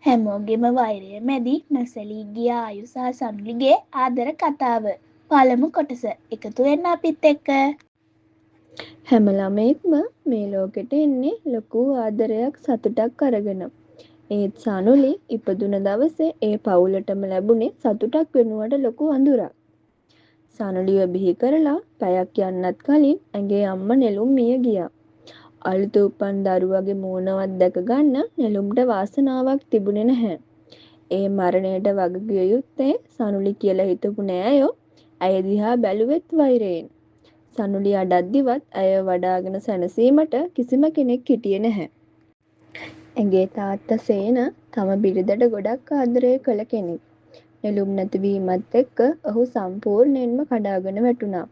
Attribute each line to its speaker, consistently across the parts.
Speaker 1: හැමෝගෙම වෛරය මැදි නොසැලී ගිය ආයු සහ සනුලිගේ ආදර කතාව. පළමු කොටස එකතු වෙන්න අපිත් එක්ක.
Speaker 2: හැම ළමයෙක්ම මේ ලෝකෙට එන්නේ ලොකු ආදරයක් සතුටක් අරගෙන. ඒත් සනුලි ඉපදුන දවසේ ඒ පවුලටම ලැබුණේ සතුටක් වෙනුවට ලොකු අඳුරක්. සනුලිව බිහි කරලා පැයක් යන්නත් කලින් ඇගේ අම්මා නෙළුම් මිය ගියා. අලුත උපන් දරුවගේ මූණවත් දැක ගන්න නෙළුම්ට වාසනාවක් තිබුණේ නැහැ. ඒ මරණයට වගකිව යුත්තේ සනුලි කියලා හිතපු නෑයෝ ඇය දිහා බැලුවෙත් වෛරයෙන්. සනුලි අඩද්දිවත් ඇය වඩාගෙන සැනසීමට කිසිම කෙනෙක් හිටියේ නැහැ. ඇගේ තාත්තා සේන තම බිරිඳට ගොඩක් ආදරය කළ කෙනෙක්. නෙළුම් නැතිවීමත් එක්ක ඔහු සම්පූර්ණයෙන්ම කඩාගෙන වැටුණා.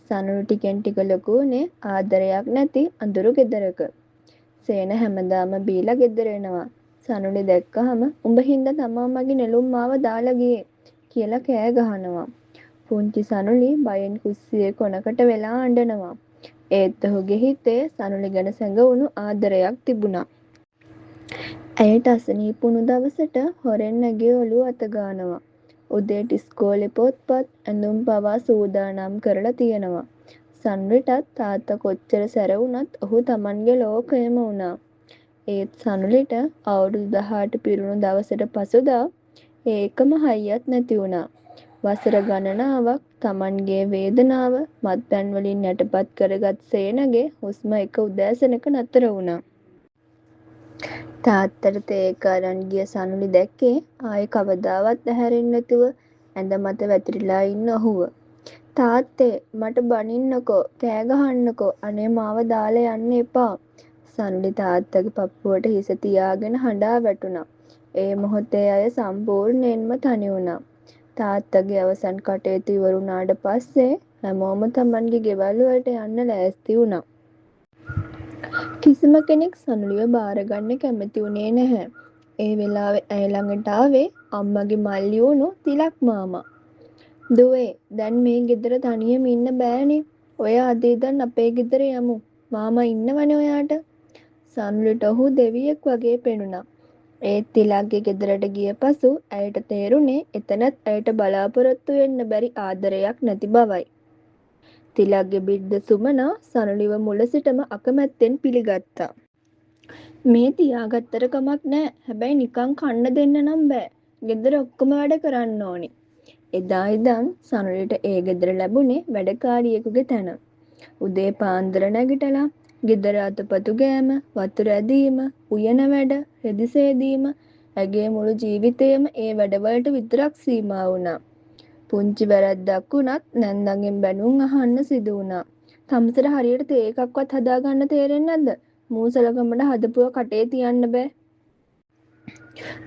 Speaker 2: සනුලි ටිකෙන් ටික ලොකු වුණේ ආදරයක් නැති අඳුරු ගෙදරක. සේන හැමදාම බීලා ගෙදර එනවා. සනුලි දැක්කහම උඹ හින්දා තමා මගේ නෙළුම් මාව දාලා ගියේ කියලා කෑ ගහනවා. පුංචි සනුලි බයෙන් කුස්සියේ කොනකට වෙලා අඬනවා. ඒත් ඔහුගේ හිතේ සනුලි ගැන සැඟවුණු ආදරයක් තිබුණා. ඇයට අසනීප වුණු දවසට හොරෙන් ඇගේ ඔළුව අත ගානවා. උදේට ඉස්කෝලේ පොත්පත් ඇඳුම් පවා සූදානම් කරලා තියෙනවා. සනුලිටත් තාත්තා කොච්චර සැර වුණත් ඔහු තමන්ගේ ලෝකයම වුණා. ඒත් සනුලිට අවුරුදු 18 පිරුණු දවසට පසුදා ඒකම හයියක් නැති වුණා. වසර ගණනාවක් තමන්ගේ වේදනාව මත්පැන් වලින් යටපත් කරගත් සේනගේ හුස්ම එක උදෑසනක නතර වුණා. තාත්තට තේ එක අරන් ගිය සනුලි දැක්කේ ආයේ කවදාවත් ඇහැරෙන්නේ නැතුව ඇඳ මත වැතිරිලා ඉන්න ඔහුව. තාත්තේ මට බනින්නකෝ කෑ ගහන්නකෝ අනේ මාව දාලා යන්න එපා. සනුලි තාත්තගේ පපුවට හිස තියාගෙන හඬා වැටුණා. ඒ මොහොතේ අය සම්පූර්ණයෙන්ම තනි වුණා. තාත්තගේ අවසන් කටයුතු ඉවර වුණාට පස්සේ හැමෝම තමන්ගේ ගෙවල් වලට යන්න ලෑස්ති වුණා. කිසිම කෙනෙක් සනුලිව බාරගන්න කැමති වුණේ නැහැ. ඒ වෙලාවේ ඇය ළඟට ආවේ අම්මගේ මල්ලි වුණු තිලක් මාමා. "දුවේ, දැන් මේ ගෙදර තනියම ඉන්න බෑනේ. ඔය අද ඉඳන් අපේ ගෙදර යමු. මාමා ඉන්නවනේ ඔයාට." සනුලිට ඔහු දෙවියෙක් වගේ පෙනුණා. ඒත් තිලක්ගේ ගෙදරට ගිය පසු ඇයට තේරුණේ එතනත් ඇයට බලාපොරොත්තු වෙන්න බැරි ආදරයක් නැති බවයි. තිලක්ගේ බිරිඳ සුමනා සනුලිව මුල සිටම අකමැත්තෙන් පිළිගත්තා. "මේ තියාගත්තට කමක් නෑ. හැබැයි නිකන් කන්න දෙන්න නම් බෑ. ගෙදර ඔක්කොම වැඩ කරන්න ඕනි." එදා ඉඳන් සනුලිට ඒ ගෙදර ලැබුණේ වැඩකාරියෙකුගේ තැන. උදේ පාන්දර නැගිටලා ගෙදර අතපතු ගෑම, වතුර ඇදීම, උයන වැඩ, රෙදි සේදීම, ඇගේ මුළු ජීවිතේම ඒ වැඩවලට විතරක් සීමා වුණා. පුංචි වැරැද්දක් වුණත් නැන්දගෙන් බැනුම් අහන්න සිදු වුණා. "තමුසෙට හරියට තේ එකක්වත් හදාගන්න තේරෙන්නේ නැද්ද? මූසලකමට හදපුව කටේ තියන්න බෑ."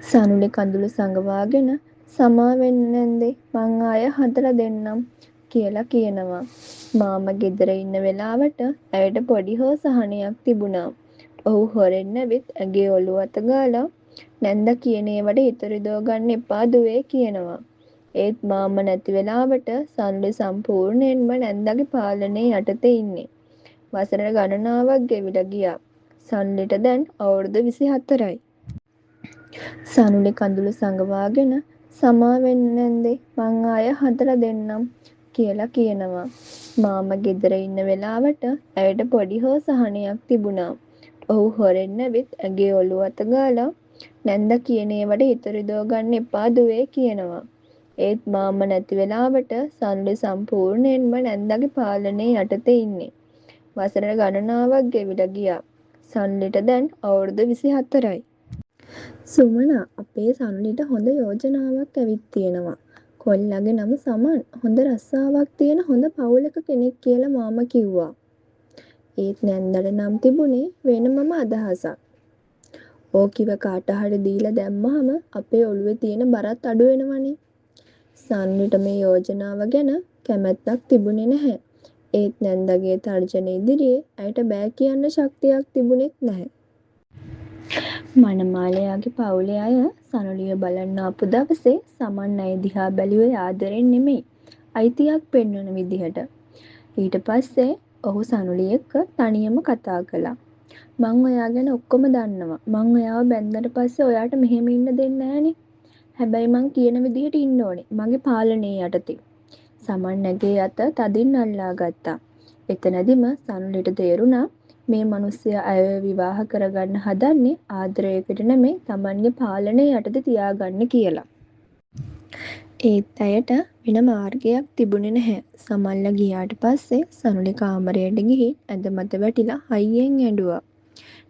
Speaker 2: සනුලි කඳුළු සඟවාගෙන "සමා වෙන්න නැන්දේ මං ආය හදලා දෙන්නම්" කියලා කියනවා. මාමා ගෙදර ඉන්න වෙලාවට ඇයට පොඩි හෝ සහනයක් තිබුණා. ඔහු හොරෙන් ඇවිත් ඇගේ ඔළුව අත ගාලා "නැන්දා කියන ඒවට හිත රිදව ගන්න එපා දුවේ" කියනවා. ඒත් මාමා නැති වෙලාවට සනුලි සම්පූර්ණයෙන්ම නැන්දාගේ පාලනය යටතේ ඉන්නේ. වසර ගණනාවක් ගෙවිලා ගියා. සනුලිට දැන් අවුරුදු 24යි. සනුලි කඳුළු සඟවාගෙන "සමා වෙන්න නැන්දේ මං ආය හදලා දෙන්නම්" කියලා කියනවා. මාමා ගෙදර ඉන්න වෙලාවට ඇයට පොඩි හෝ සහනයක් තිබුණා. ඔහු හොරෙන් ඇවිත් ඇගේ ඔළුව අත ගාලා "නැන්දා කියන ඒවට හිත රිදව ගන්න එපා දුවේ" කියනවා. ඒත් මාමා නැති වෙලාවට සනුලි සම්පූර්ණයෙන්ම නැන්දාගේ පාලනය යටතේ ඉන්නේ. වසර ගණනාවක් ගෙවිලා ගියා. සනුලිට දැන් අවුරුදු 24යි. "සුමනා, අපේ සනුලිට හොඳ යෝජනාවක් ඇවිත් තියෙනවා. කොල්ලගේ නම සමන් හොඳ රස්සාවක් තියෙන හොඳ පවුලක කෙනෙක් කියලා මාමා කිව්වා." ඒත් නැන්දට නම් තිබුණේ වෙනමම අදහසක්. "ඕකිව කාට හරි දීලා දැම්මහම අපේ ඔළුවේ තියෙන බරත් අඩු වෙනවනේ." සනුලිට මේ යෝජනාව ගැන කැමැත්තක් තිබුණේ නැහැ. ඒත් නැන්දගේ තර්ජන ඉදිරියේ ඇයට බෑ කියන්න ශක්තියක් තිබුණෙත් නැහැ. මනමාලයාගේ පවුලේ අය සනුලිව බලන්න ආපු දවසේ සමන් ඇය දිහා බැලුවේ ආදරෙන් නෙමෙයි, අයිතියක් පෙන්වන විදිහට. ඊට පස්සේ ඔහු සනුලි එක්ක තනියම කතා කළා. මං ඔයා ගැන ඔක්කොම දන්නවා. මං ඔයාව බැන්දට පස්සේ ඔයාට මෙහෙම ඉන්න දෙන්නේ නෑනේ. හැබැයි මං කියන විදිහට ඉන්න ඕනේ. මගේ පාලනයේ යටතේ. සමන් නැගේ අත තදින් අල්ලා ගත්තා. එතනදිම සනුලිට තේරුණා මේ මිනිස්සයා අයව විවාහ කරගන්න හදන්නේ ආදරයකට නෙමෙයි තමන්ගේ පාලනය යටතේ තියාගන්න කියලා. ඒත් ඇයට වෙන මාර්ගයක් තිබුණේ නැහැ. සමන්ලා ගියාට පස්සේ සනුලි කාමරයට ගිහින් ඇඳ මත වැටිලා හයියෙන් ඇඬුවා.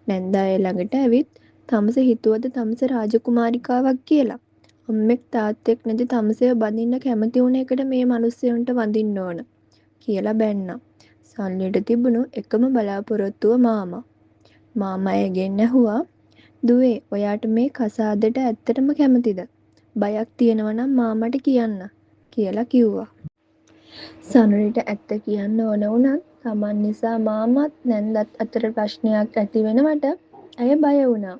Speaker 2: නැන්දා ඒ ළඟට ඇවිත් තමස හිතුවද තමස රාජකුමාරිකාවක් කියලා. අම්මෙක් තාත්තෙක් නැති තමසේව බඳින්න කැමති වුණ එකට මේ මිනිස්සුන්ට වඳින්න ඕන කියලා බැන්නා. සල්ලිට තිබුණු එකම බලාපොරොත්තුව මාමා. මාමා එගෙන් ඇහුවා දුවේ ඔයාට මේ කසාදෙට ඇත්තටම කැමතිද? බයක් තියෙනවා නම් මාමට කියන්න කියලා කිව්වා. සනුලිට ඇත්ත කියන්න ඕන වුණත් තමන් නිසා මාමත් නැන්දත් අතර ප්‍රශ්නයක් ඇති වෙනවට ඇය බය වුණා.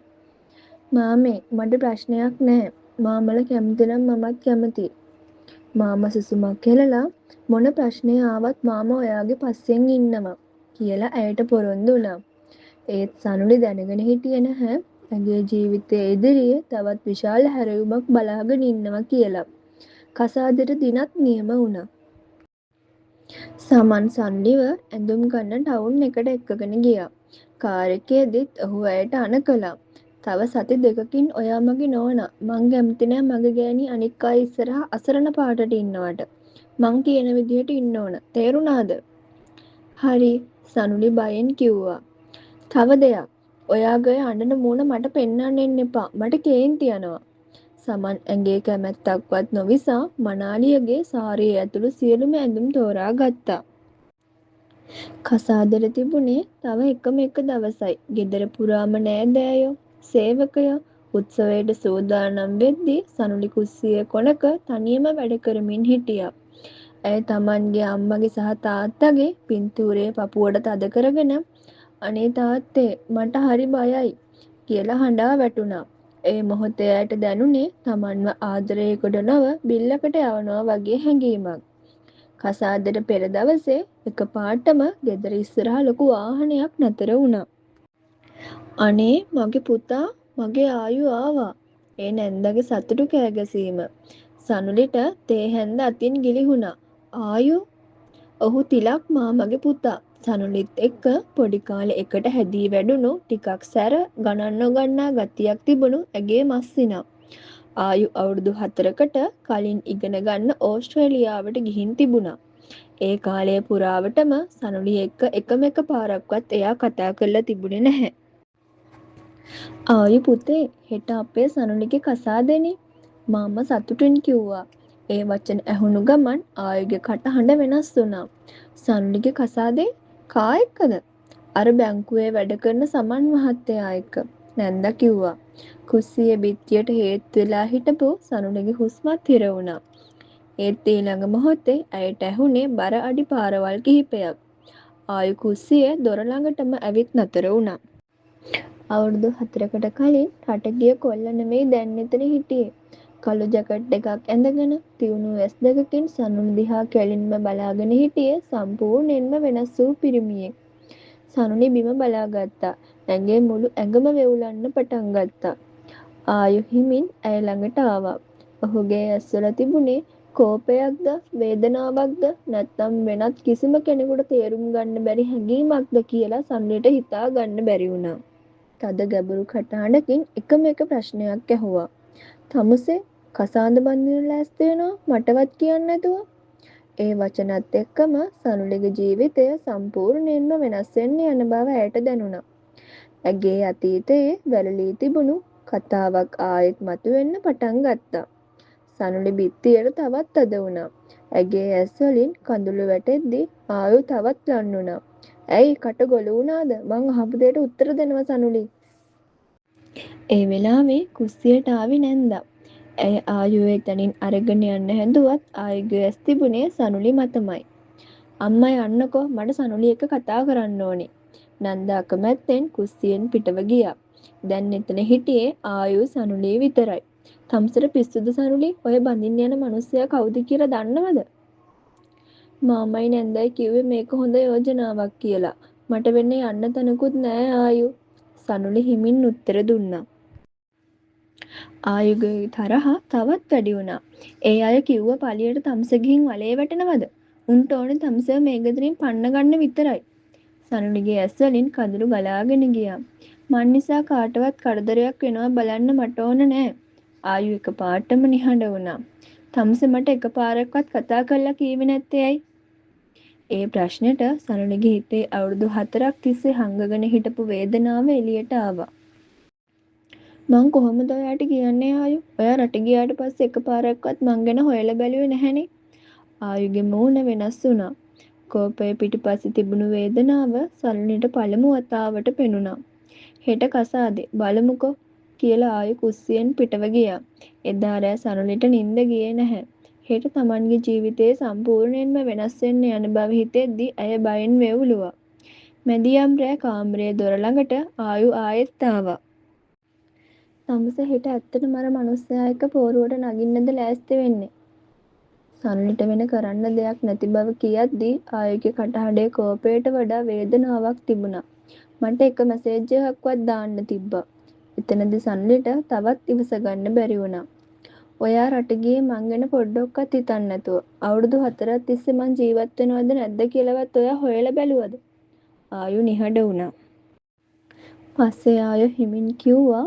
Speaker 2: මාමේ මට ප්‍රශ්නයක් නැහැ. මාමල කැමති නම් මමත් කැමතියි. මාමා සුසුමක් හෙලලා මොන ප්‍රශ්නේ ආවත් මාමා ඔයාගේ පස්සෙන් ඉන්නවා කියලා ඇයට පොරොන්දු වුණා. ඒත් සනුලි දැනගෙන හිටියේ නැහැ ඇගේ ජීවිතයේ ඉදිරියේ තවත් විශාල හැරවුමක් බලාගෙන ඉන්නවා කියලා. කසාදෙට දිනත් නියම වුණා. සමන් සන්ලිව ඇඳුම් ගන්න ටවුන් එකට එක්කගෙන ගියා. කාර් එකේදීත් ඔහු ඇයට අණ කළා. තව සති දෙකකින් ඔයා මගේ නෝනා. මං කැමති නෑ මගේ ගෑණි අනික් අය ඉස්සරහා අසරණ පාටට ඉන්නවට. මං කියන විදිහට ඉන්න ඕන. තේරුණාද? හරි සනුලි බයෙන් කිව්වා. තව දෙයක්. ඔයාගේ අඬන මූණ මට පෙන්වන්න එන්න එපා. මට කේන්ති යනවා. සමන් ඇඟේ කැමැත්තක්වත් නොවිසා මනාලියගේ සාරිය ඇතුළු සියලුම ඇඳුම් තෝරා ගත්තා. කසාදෙට තිබුණේ තව එකම එක දවසයි. ගෙදර පුරාම නෑදෑයෝ, සේවකයෝ උත්සවයට සූදානම් වෙද්දී සනුලි කුස්සියේ කොනක තනියම වැඩ කරමින් හිටියා. ඇය තමන්ගේ අම්මගේ සහ තාත්තගේ පින්තූරයේ පපුවට තද කරගෙන අනේ තාත්තේ මට හරි බයයි කියලා හඬා වැටුණා. ඒ මොහොතේ ඇයට දැනුනේ තමන්ව ආදරයකට නොව බිල්ලකට යවනවා වගේ හැඟීමක්. කසාදෙට පෙර දවසේ එකපාරටම ගෙදර ඉස්සරහා ලොකු වාහනයක් නතර වුණා. අනේ මගේ පුතා මගේ ආයු ආවා. ඒ නැන්දගේ සතුටු කෑගැසීම. සනුලිට තේ හැන්ද අතින් ගිලිහුණා. ආයු? ඔහු තිලක් මාමගේ පුතා. සනුලිත් එක්ක පොඩි කාලේ එකට හැදී වැඩුණු ටිකක් සැර ගණන් නොගන්නා ගතියක් තිබුණු ඇගේ මස්සිනා. ආයු අවුරුදු 4කට කලින් ඉගෙන ගන්න ඕස්ට්‍රේලියාවට ගිහින් තිබුණා. ඒ කාලය පුරාවටම සනුලි එක්ක එකම එක පාරක්වත් එයා කතා කරලා තිබුණේ නැහැ. ආයු පුතේ හෙට අපේ සනුලිගේ කසාදෙනේ මාමා සතුටින් කිව්වා. ඒ වචන ඇහුණු ගමන් ආයුගේ කටහඬ වෙනස් වුණා. සනුලිගේ කසාදේ කා එක්කද? අර බැංකුවේ වැඩ කරන සමන් මහත්තයා එක්ක නැන්දා කිව්වා. කුස්සියේ බිත්තියට හේතු වෙලා හිටපු සනුලිගේ හුස්මත් හිර වුණා. ඒත් ඊළඟ මොහොතේ ඇයට ඇහුනේ බර අඩි පාරවල් කිහිපයක්. ආයු කුස්සියේ දොර ළඟටම ඇවිත් නතර වුණා. අවුරුදු 4කට කලින් රට ගිය කොල්ල නෙමෙයි දැන් එතන හිටියේ. කළු ජැකට් එකක් ඇඳගෙන තියුණු ඇස් දෙකකින් සනුලි දිහා කෙලින්ම බලාගෙන හිටියේ සම්පූර්ණයෙන්ම වෙනස් වූ පිරිමියෙක්. සනුලි බිම බලාගත්තා. ඇඟේ මුළු ඇඟම වෙවුලන්න පටන් ගත්තා. ආයු හිමින් ඇය ළඟට ආවා. ඔහුගේ ඇස්වල තිබුණේ කෝපයක්ද වේදනාවක්ද නැත්නම් වෙනත් කිසිම කෙනෙකුට තේරුම් ගන්න බැරි හැඟීමක්ද කියලා සනුලිට හිතා ගන්න බැරි වුණා. තද ගැඹුරු කටහඬකින් එකම එක ප්‍රශ්නයක් ඇහුවා. තමුසේ කසාද බඳින්න ලෑස්ති වෙනවා මටවත් කියන්නේ නැතුව. ඒ වචනත් එක්කම සනුලිගේ ජීවිතය සම්පූර්ණයෙන්ම වෙනස් වෙන්න යන බව ඇයට දැනුණා. ඇගේ අතීතයේ වැළලී තිබුණු කතාවක් ආයෙත් මතුවෙන්න පටන් ගත්තා. සනුලි බිත්තියට තවත් තද වුණා. ඇගේ ඇස් වලින් කඳුළු වැටෙද්දී ආයු තවත් ලන් වුණා. ඇයි කට ගොළු වුණාද? මං අහපු දෙයට උත්තර දෙනවා සනුලි. ඒ වෙලාවේ කුස්සියට ආවේ නැන්දා. ඇය ආයුව එතනින් අරගෙන යන්න හැදුවත් ආයුගේ ඇස් තිබුණේ සනුලි මතමයි. අම්මා යන්නකෝ මට සනුලි එක්ක කතා කරන්න ඕනේ. නන්දා කැමැත්තෙන් කුස්සියෙන් පිටව ගියා. දැන් එතන හිටියේ ආයු සනුලි විතරයි. තම්සර පිස්සුද සනුලි? ඔය බඳින්න යන මිනිස්සයා කවුද කියලා දන්නවද? මාමයි නැන්දයි කිව්වේ මේක හොඳ යෝජනාවක් කියලා. මට වෙන්නේ යන්න තැනකුත් නෑ ආයු. සනුලි හිමින් උත්තර දුන්නා. ආයුගේ තරහ තවත් වැඩි වුණා. ඒ අය කිව්ව පළියට තම්ස ගිහින් වලේ වැටෙනවද? උන්ට ඕනේ තම්සව මේ ගෙදරින් පන්න ගන්න විතරයි. සනුලිගේ ඇස් වලින් කඳුළු ගලාගෙන ගියා. මන් නිසා කාටවත් කරදරයක් වෙනවා බලන්න මට ඕන නෑ. ආයු එකපාරටම නිහඬ වුණා. තම්ස මට එකපාරක්වත් කතා කරලා කීවේ නැත්තේ ඇයි? ඒ ප්‍රශ්නෙට සනුලිගේ හිතේ අවුරුදු 4ක් තිස්සේ හංගගෙන හිටපු වේදනාව එළියට ආවා. මං කොහොමද ඔයාට කියන්නේ ආයු? ඔයා රට ගියාට පස්සේ එකපාරක්වත් මං ගැන හොයලා බැලුවේ නැහනේ. ආයුගේ මූණ වෙනස් වුණා. කෝපය පිටිපස්සේ තිබුණු වේදනාව සනුලිට පළමු වතාවට පෙනුණා. හෙට කසාදේ බලමුකෝ කියලා ආයු කුස්සියෙන් පිටව ගියා. එදා රෑ සනුලිට නිින්ද ගියේ නැහැ. හෙට තමන්ගේ ජීවිතේ සම්පූර්ණයෙන්ම වෙනස් වෙන්න යන බව හිතෙද්දි ඇය බයෙන් වෙවුලුවා. මැදියම් රෑ කාමරයේ දොර ළඟට ආයු ආයෙත් ආවා. තමුස හෙට ඇත්තටම අර මනුස්සයා එක්ක පෝරුවට නගින්නද ලෑස්ති වෙන්නේ? සනුලිට වෙන කරන්න දෙයක් නැති බව කියද්දී ආයුගේ කටහඬේ කෝපයට වඩා වේදනාවක් තිබුණා. මට එක මැසේජ් එකක්වත් දාන්න තිබ්බා. එතනදි සනුලිට තවත් ඉවස ගන්න බැරි වුණා. ඔයා රට ගියේ මං ගැන පොඩ්ඩක්වත් හිතන්නේ නැතුව. අවුරුදු 4ක් තිස්සේ මං ජීවත් වෙනවද නැද්ද කියලාවත් ඔයා හොයලා බැලුවද? ආයු නිහඬ වුණා. පස්සේ ආයු හිමින් කිව්වා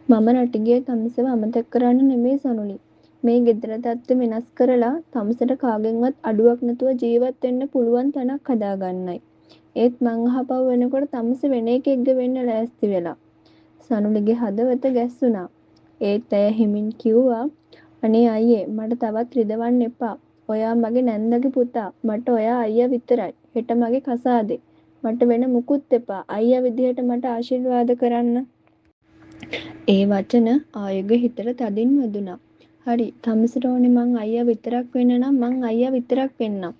Speaker 2: මම රට ගියේ තමුසව අමතක කරන්න නෙමෙයි සනුලි. මේ ගෙදර තත්ත්ව වෙනස් කරලා තමුසට කාගෙන්වත් අඩුවක් නැතුව ජීවත් වෙන්න පුළුවන් තැනක් හදාගන්නයි. ඒත් මං අහපව් වෙනකොට තමුස වෙන එකෙක්ද වෙන්න ලෑස්ති වෙලා. සනුලිගේ හදවත ගැස්සුණා. ඒත් ඇය හිමින් කිව්වා අනේ අයියේ මට තවත් රිදවන්න එපා. ඔයා මගේ නැන්දගේ පුතා. මට ඔයා අයියා විතරයි. හෙට මගේ කසාදේ. මට වෙන මුකුත් එපා. අයියා විදිහට මට ආශිර්වාද කරන්න. ඒ වචන ආයුගේ හිතට තදින් වැදුනා. හරි තමුසට ඕනේ මං අයියා විතරක් වෙන්න නම් මං අයියා විතරක් වෙන්නම්.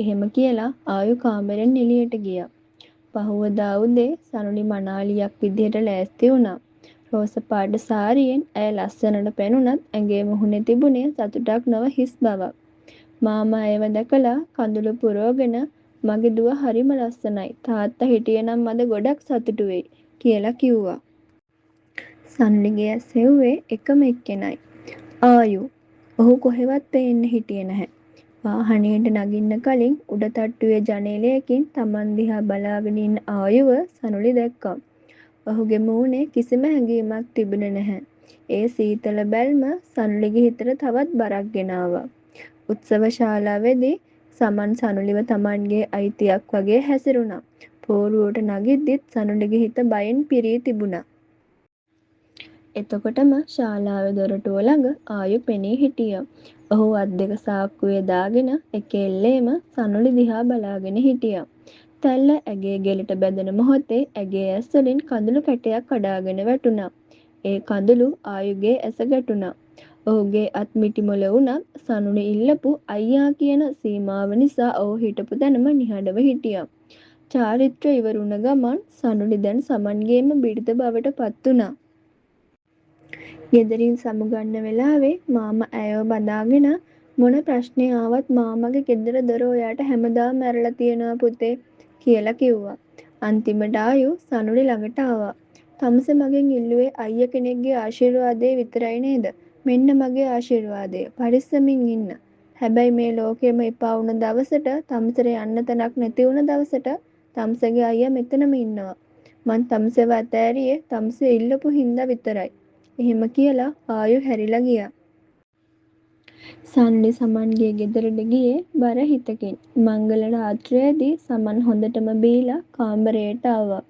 Speaker 2: එහෙම කියලා ආයු කාමරෙන් එළියට ගියා. පහුවදා උදේ සනුලි මනාලියක් විදිහට ලෑස්ති වුණා. රෝස පාට සාරියෙන් ඇය ලස්සනට පෙනුනත් ඇඟේ මුහුණේ තිබුණේ සතුටක් නොව හිස් බවක්. මාමා ඒව දැකලා කඳුළු පුරවගෙන මගේ දුව හරිම ලස්සනයි. තාත්තා හිටියනම් අද ගොඩක් සතුටු වෙයි කියලා කිව්වා. සනුලිගේ ඇස් හෙව්වේ එකම එක්කෙනයි. ආයු. ඔහු කොහෙවත් පේන්න හිටියේ නැහැ. වාහනයට නගින්න කලින් උඩ තට්ටුවේ ජනේලයකින් Taman දිහා බලාගෙන ඉන්න ආයුව සනුලි දැක්කා. ඔහුගේ මූණේ කිසිම හැඟීමක් තිබුණේ නැහැ. ඒ සීතල බැල්ම සනුලිගේ හිතට තවත් බරක් ගෙනාවා. උත්සව ශාලාවේදී සමන් සනුලිව Tamanගේ අයිතියක් වගේ හැසිරුණා. පෝරුවට නගිද්දිත් සනුලිගේ හිත බයෙන් පිරී තිබුණා. එතකොටම ශාලාවේ දොරටුව ළඟ ආයු පෙනී හිටියා. ඔහු අත් දෙක සාක්කුවේ දාගෙන එකෙල්ලේම සනුලි දිහා බලාගෙන හිටියා. තැල්ල ඇගේ ගෙලට බැඳෙන මොහොතේ ඇගේ ඇස් වලින් කඳුළු කැටයක් කඩාගෙන වැටුණා. ඒ කඳුළු ආයුගේ ඇස ගැටුණා. ඔහුගේ අත් මිටි මොළ වුණත් සනුලි ඉල්ලපු අයියා කියන සීමාව නිසා ඔහු හිටපු තැනම නිහඬව හිටියා. චාරිත්‍ර ඉවරුණ ගමන් සනුලි දැන් සමන්ගේම බිරිඳ බවට පත් වුණා. ගෙදරින් සමුගන්න වෙලාවේ මාමා ඇයව බදාගෙන මොන ප්‍රශ්නේ ආවත් මාමගේ ගෙදර දොර ඔයාට හැමදාම ඇරලා තියෙනවා පුතේ කියලා කිව්වා. අන්තිමට ආයු සනුලි ළඟට ආවා. තමුස මගෙන් ඉල්ලුවේ අයියා කෙනෙක්ගේ ආශිර්වාදය විතරයි නේද? මෙන්න මගේ ආශිර්වාදය. පරිස්සමින් ඉන්න. හැබැයි මේ ලෝකෙම එපා වුණ දවසට තමුසට යන්න තැනක් නැති වුණ දවසට තමුසගේ අයියා මෙතනම ඉන්නවා. මං තමුසව අතෑරියේ තමුස ඉල්ලපු හින්දා විතරයි. එහෙම කියලා ආයු හැරිලා ගියා. සන්ලි සමන්ගේ ගෙදරට ගියේ බර හිතකින්. මංගල රාත්‍රියේදී සමන් හොඳටම බීලා කාමරයට ආවා.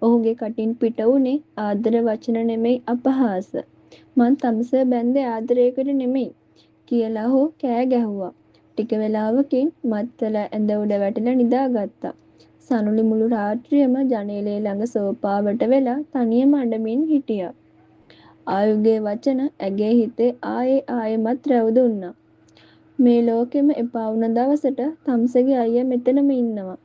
Speaker 2: ඔහුගේ කටින් පිට වුණේ ආදර වචන නෙමෙයි අපහාස. මං තමුසව බැන්දේ ආදරයකට නෙමෙයි කියලා ඔහු කෑ ගැහුවා. ටික වෙලාවකින් මත්තල ඇඳ උඩ වැටලා නිදාගත්තා. සනුලි මුළු රාත්‍රියම ජනේලේ ළඟ සෝපාවට වෙලා තනියම අඬමින් හිටියා. ආයුගේ වචන ඇගේ හිතේ ආයෙමත් රැවුදුන්නා. මේ ලෝකෙම එපා වුණ දවසට තමුසගේ අයියා මෙතනම ඉන්නවා.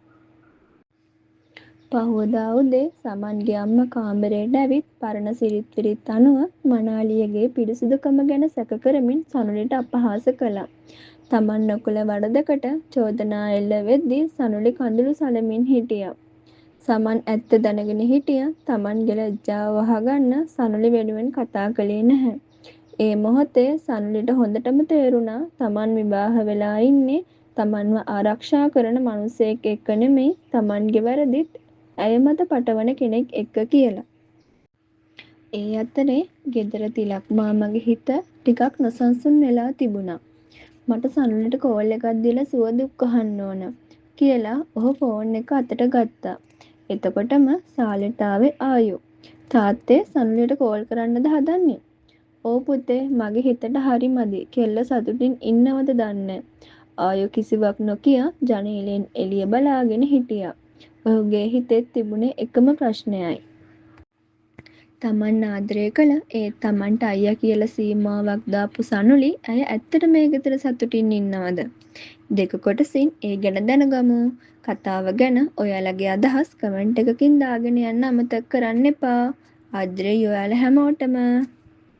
Speaker 2: පහුවදා උදේ සමන්ගේ අම්මා කාමරයට ඇවිත් පරණ සිරිත් විරිත් අනුව මනාලියගේ පිරිසිදුකම ගැන සැක කරමින් සනුලිට අපහාස කළා. තමන් නොකළ වරදකට චෝදනා එල්ල වෙද්දී සනුලි කඳුළු සලමින් හිටියා. සමන් ඇත්ත දැනගෙන හිටිය. තමන්ගේ ලැජ්ජාව වහගන්න සනුලි වෙනුවෙන් කතා කළේ නැහැ. ඒ මොහොතේ සනුලිට හොඳටම තේරුණා තමන් විවාහ වෙලා ඉන්නේ තමන්ව ආරක්ෂා කරන මනුස්සයෙක් එක්ක නෙමෙයි තමන්ගේ වැරදිත් ඇය මත පටවන කෙනෙක් එක්ක කියලා. ඒ අතරේ ගෙදර තිලක් මාමගේ හිත ටිකක් නොසන්සුන් වෙලා තිබුණා. මට සනුලිට කෝල් එකක් දීලා සුව දුක් අහන්න ඕන කියලා ඔහු ෆෝන් එක අතට ගත්තා. එතකොටම සාලෙට ආවේ ආයු. තාත්තේ සනුලිට කෝල් කරන්නද හදන්නේ? "ඕ පුතේ මගේ හිතට හරි මදි. කෙල්ල සතුටින් ඉන්නවද දන්නේ." ආයු කිසිවක් නොකිය ජනේලෙන් එළිය බලාගෙන හිටියා. ඔහුගේ හිතෙත් තිබුණේ එකම ප්‍රශ්නයයි. තමන් ආදරය කළ ඒත් තමන්ට අයියා කියලා සීමාවක් දාපු සනුලි ඇය ඇත්තට මේ ගෙදර සතුටින් ඉන්නවද? දෙක කොටසින් ඒ ගැන දැනගමු. කතාව ගැන ඔයාලගේ අදහස් කමෙන්ට් එකකින් දාගෙන යන්න අමතක කරන්න එපා. ආදරේ ඔයාලා හැමෝටම.